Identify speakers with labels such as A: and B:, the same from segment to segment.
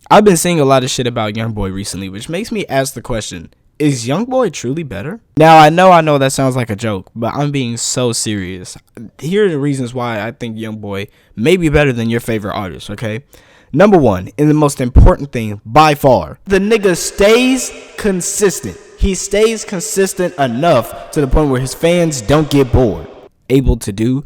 A: I've been seeing a lot of shit about YoungBoy recently, which makes me ask the question, is YoungBoy truly better? Now, I know that sounds like a joke, but I'm being so serious. Here are the reasons why I think YoungBoy may be better than your favorite artist, okay? Number one, and the most important thing by far, the nigga stays consistent. He stays consistent enough to the point where his fans don't get bored. Able to do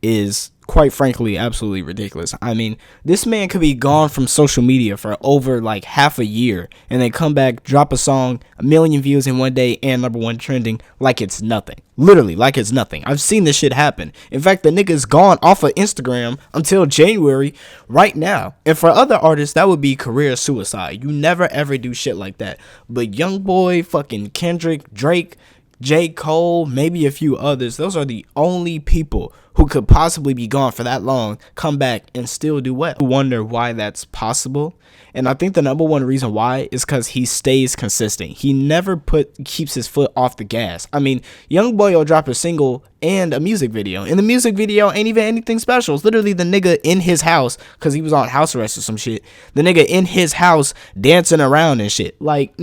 A: is, quite frankly, absolutely ridiculous. I mean, this man could be gone from social media for over like half a year and then come back, drop a song, 1 million views in one day, and #1 trending like it's nothing. Literally, like it's nothing. I've seen this shit happen. In fact, the nigga's gone off of Instagram until January right now. And for other artists, that would be career suicide. You never ever do shit like that. But YoungBoy, fucking Kendrick, Drake, J. Cole, maybe a few others, those are the only people who could possibly be gone for that long, come back, and still do well. I wonder why that's possible. And I think the #1 reason why is because he stays consistent. He never keeps his foot off the gas. I mean, YoungBoy will drop a single and a music video. And the music video ain't even anything special. It's literally the nigga in his house, because he was on house arrest or some shit. The nigga in his house dancing around and shit. Like,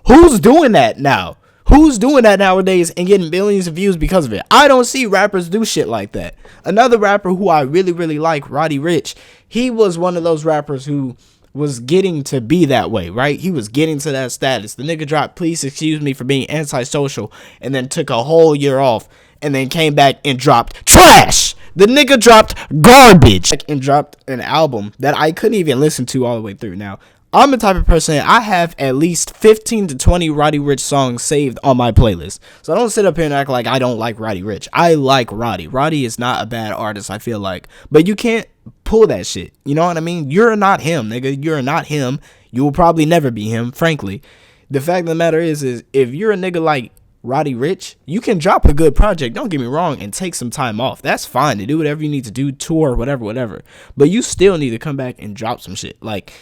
A: who's doing that now? Who's doing that nowadays and getting billions of views because of it? I don't see rappers do shit like that. Another rapper who I really, really like, Roddy Ricch, he was one of those rappers who was getting to be that way, right? He was getting to that status. The nigga dropped Please Excuse Me for Being Antisocial and then took a whole year off and then came back and dropped trash. The nigga dropped garbage and dropped an album that I couldn't even listen to all the way through. Now, I'm the type of person, I have at least 15 to 20 Roddy Ricch songs saved on my playlist. So I don't sit up here and act like I don't like Roddy Ricch. I like Roddy. Roddy is not a bad artist, I feel like. But you can't pull that shit. You know what I mean? You're not him, nigga. You're not him. You will probably never be him, frankly. The fact of the matter is if you're a nigga like Roddy Ricch, you can drop a good project, don't get me wrong, and take some time off. That's fine to do whatever you need to do, tour, whatever. But you still need to come back and drop some shit. Like,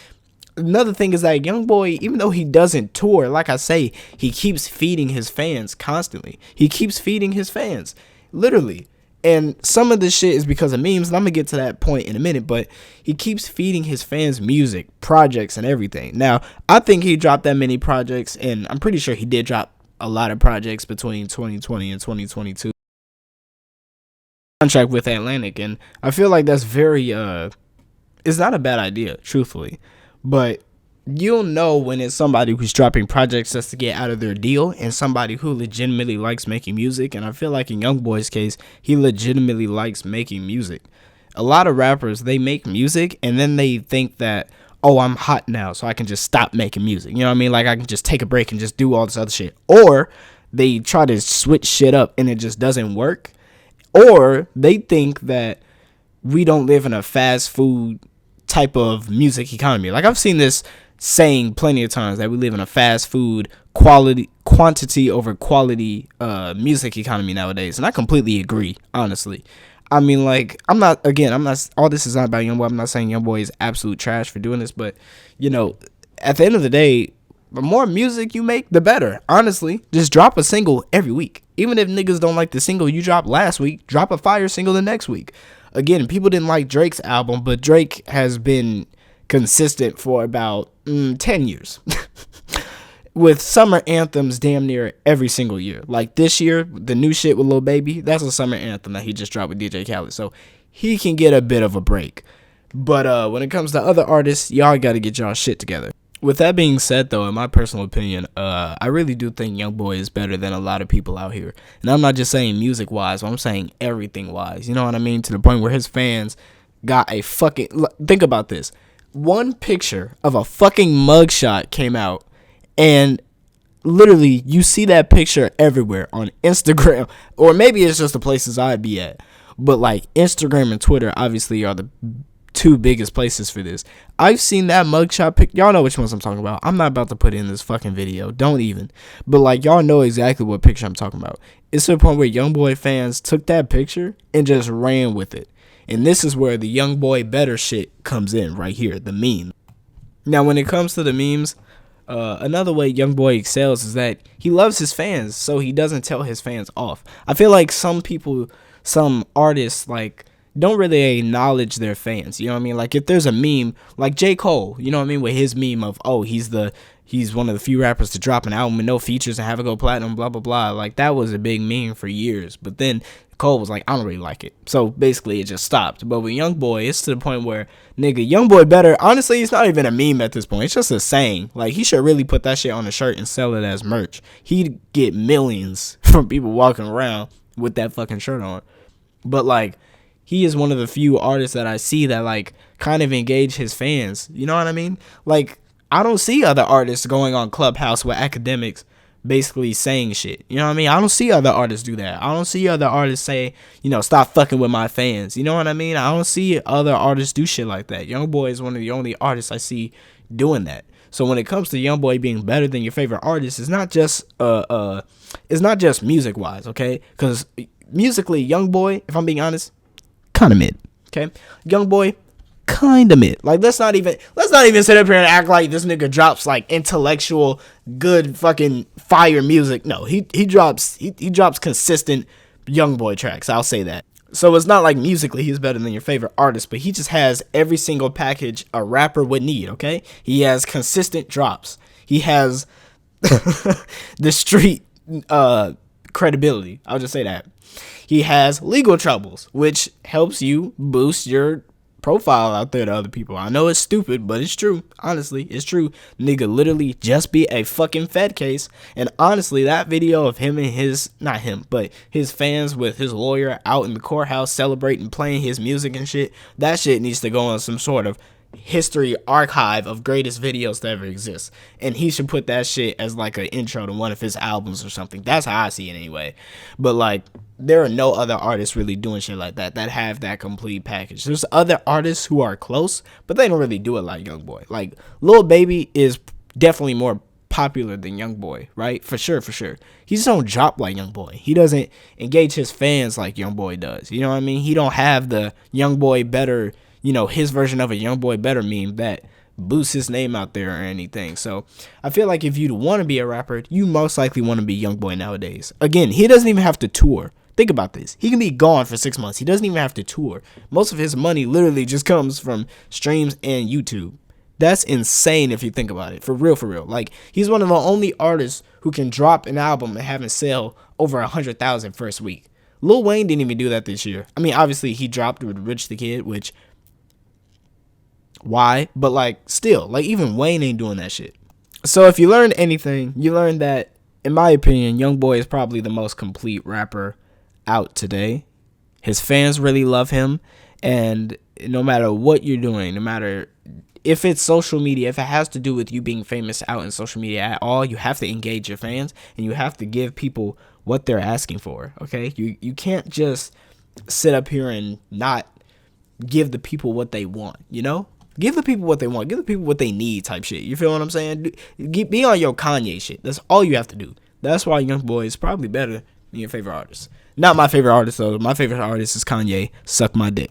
A: another thing is that YoungBoy, even though he doesn't tour, like I say, he keeps feeding his fans constantly. He keeps feeding his fans, literally. And some of this shit is because of memes, and I'm going to get to that point in a minute, but he keeps feeding his fans music, projects, and everything. Now, I think he dropped that many projects, and I'm pretty sure he did drop a lot of projects between 2020 and 2022. Contract with Atlantic, and I feel like that's very, it's not a bad idea, truthfully. But you'll know when it's somebody who's dropping projects just to get out of their deal and somebody who legitimately likes making music. And I feel like in YoungBoy's case, he legitimately likes making music. A lot of rappers, they make music and then they think that, oh, I'm hot now, so I can just stop making music. You know what I mean? Like, I can just take a break and just do all this other shit. Or they try to switch shit up and it just doesn't work. Or they think that we don't live in a fast food type of music economy. Like, I've seen this saying plenty of times that we live in a fast food quantity over quality music economy nowadays, and I completely agree, honestly. I mean, like, I'm not all this is not about YoungBoy. I'm not saying YoungBoy is absolute trash for doing this, but you know, at the end of the day, the more music you make, the better. Honestly, just drop a single every week. Even if niggas don't like the single you dropped last week, drop a fire single the next week. Again, people didn't like Drake's album, but Drake has been consistent for about 10 years. With summer anthems damn near every single year. Like this year, the new shit with Lil Baby, that's a summer anthem that he just dropped with DJ Khaled. So he can get a bit of a break. But when it comes to other artists, y'all got to get y'all shit together. With that being said, though, in my personal opinion, I really do think YoungBoy is better than a lot of people out here. And I'm not just saying music-wise, but I'm saying everything-wise. You know what I mean? To the point where his fans got a fucking... Think about this. One picture of a fucking mugshot came out, and literally, you see that picture everywhere on Instagram. Or maybe it's just the places I'd be at. But, like, Instagram and Twitter, obviously, are the two biggest places for this. I've seen that mugshot pic. Y'all know which ones I'm talking about. I'm not about to put in this fucking video. Don't even. But like, y'all know exactly what picture I'm talking about. It's to the point where YoungBoy fans took that picture and just ran with it. And this is where the YoungBoy better shit comes in right here, the meme. Now, when it comes to the memes, another way YoungBoy excels is that he loves his fans, so he doesn't tell his fans off. I feel like some artists, like, don't really acknowledge their fans. You know what I mean? Like if there's a meme like J. Cole, you know what I mean, with his meme of, oh, he's one of the few rappers to drop an album with no features and have it go platinum, blah blah blah. Like that was a big meme for years. But then Cole was like, I don't really like it. So basically it just stopped. But with YoungBoy, it's to the point where, nigga, YoungBoy better. Honestly, it's not even a meme at this point. It's just a saying. Like he should really put that shit on a shirt and sell it as merch. He'd get millions from people walking around with that fucking shirt on. But like, he is one of the few artists that I see that like kind of engage his fans. You know what I mean? Like I don't see other artists going on Clubhouse with academics basically saying shit. You know what I mean? I don't see other artists do that. I don't see other artists say, you know, stop fucking with my fans. You know what I mean? I don't see other artists do shit like that. YoungBoy is one of the only artists I see doing that. So when it comes to YoungBoy being better than your favorite artist, it's not just music wise, okay? Because musically, YoungBoy, if I'm being honest, kind of mid. Okay, YoungBoy, kind of mid. Like let's not even sit up here and act like this nigga drops like intellectual, good fucking fire music. No, he drops consistent YoungBoy tracks. I'll say that. So it's not like musically he's better than your favorite artist, but he just has every single package a rapper would need. Okay, he has consistent drops. He has the street credibility. I'll just say that. He has legal troubles, which helps you boost your profile out there to other people. I know it's stupid, but it's true. Honestly, it's true. Nigga literally just be a fucking Fed case. And honestly, that video of him and his fans with his lawyer out in the courthouse celebrating, playing his music and shit, that shit needs to go on some sort of history archive of greatest videos to ever exist. And he should put that shit as like an intro to one of his albums or something. That's how I see it anyway. But like, there are no other artists really doing shit like that have that complete package. There's other artists who are close, but they don't really do it like YoungBoy. Like Lil Baby is definitely more popular than YoungBoy, right? For sure. He just don't drop like YoungBoy. He doesn't engage his fans like YoungBoy does. You know what I mean? He don't have the YoungBoy better, you know, his version of a YoungBoy better meme that boosts his name out there or anything. So I feel like if you'd want to be a rapper, you most likely want to be YoungBoy nowadays. Again, he doesn't even have to tour. Think about this. He can be gone for 6 months. He doesn't even have to tour. Most of his money literally just comes from streams and YouTube. That's insane if you think about it. For real. Like, he's one of the only artists who can drop an album and have it sell over 100,000 first week. Lil Wayne didn't even do that this year. I mean, obviously, he dropped with Rich the Kid, which... why? But, like, still. Like, even Wayne ain't doing that shit. So, if you learned anything, you learned that, in my opinion, YoungBoy is probably the most complete rapper out today. His fans really love him, and no matter what you're doing, no matter if it's social media, if it has to do with you being famous out in social media at all, you have to engage your fans and you have to give people what they're asking for. Okay, you can't just sit up here and not give the people what they want. You know, give the people what they want, give the people what they need, type shit. You feel what I'm saying? Be on your Kanye shit. That's all you have to do. That's why YoungBoy is probably better than your favorite artist. Not my favorite artist though. My favorite artist is Kanye. Suck my dick.